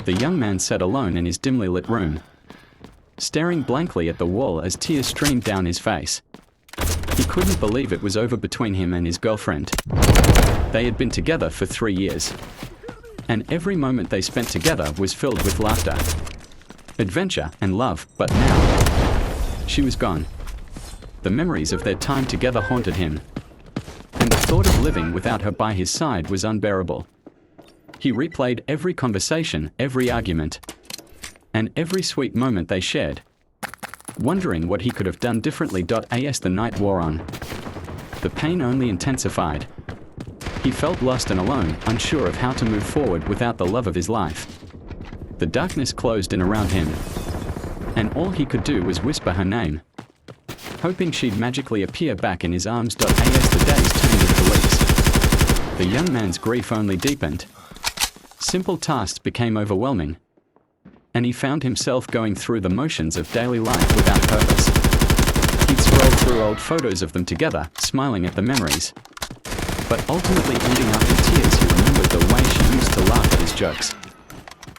The young man sat alone in his dimly lit room, staring blankly at the wall as tears streamed down his face. He couldn't believe it was over between him and his girlfriend. They had been together for 3 years, and every moment they spent together was filled with laughter, adventure, and love, but now she was gone. The memories of their time together haunted him, and the thought of living without her by his side was unbearable. He replayed every conversation, every argument, and every sweet moment they shared, wondering what he could have done differently. As the night wore on, the pain only intensified. He felt lost and alone, unsure of how to move forward without the love of his life. The darkness closed in around him, and all he could do was whisper her name, hoping she'd magically appear back in his arms. As the days turned into weeks, the young man's grief only deepened. Simple tasks became overwhelming, and he found himself going through the motions of daily life without purpose. He'd scroll through old photos of them together, smiling at the memories, but ultimately ending up in tears. He remembered the way she used to laugh at his jokes,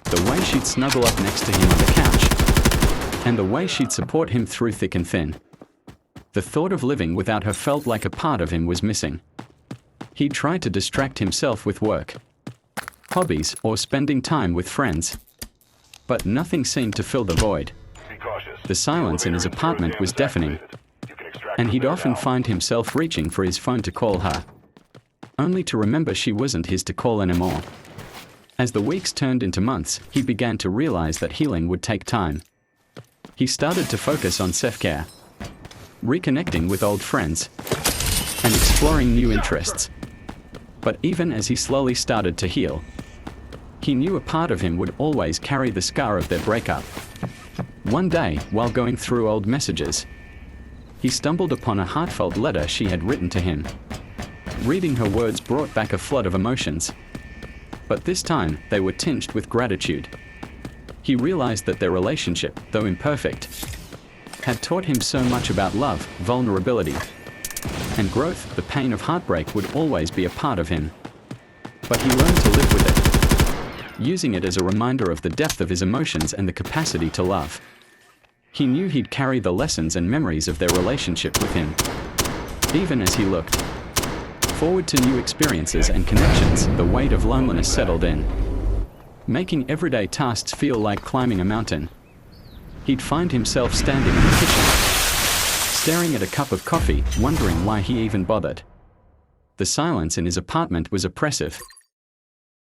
the way she'd snuggle up next to him on the couch, and the way she'd support him through thick and thin. The thought of living without her felt like a part of him was missing. He tried to distract himself with work, hobbies, or spending time with friends, but nothing seemed to fill the void. The silence in his apartment was deafening, and he'd often find himself reaching for his phone to call her, only to remember she wasn't his to call anymore. As the weeks turned into months, he began to realize that healing would take time. He started to focus on self-care, reconnecting with old friends, and exploring new interests. But even as he slowly started to heal, he knew a part of him would always carry the scar of their breakup. One day, while going through old messages, he stumbled upon a heartfelt letter she had written to him. Reading her words brought back a flood of emotions, but this time they were tinged with gratitude. He realized that their relationship, though imperfect, had taught him so much about love, vulnerability, and growth. The pain of heartbreak would always be a part of him, but he learned to live with it, using it as a reminder of the depth of his emotions and the capacity to love. He knew he'd carry the lessons and memories of their relationship with him, even as he looked forward to new experiences and connections. The weight of loneliness settled in, making everyday tasks feel like climbing a mountain. He'd find himself standing in the kitchen, staring at a cup of coffee, wondering why he even bothered. The silence in his apartment was oppressive,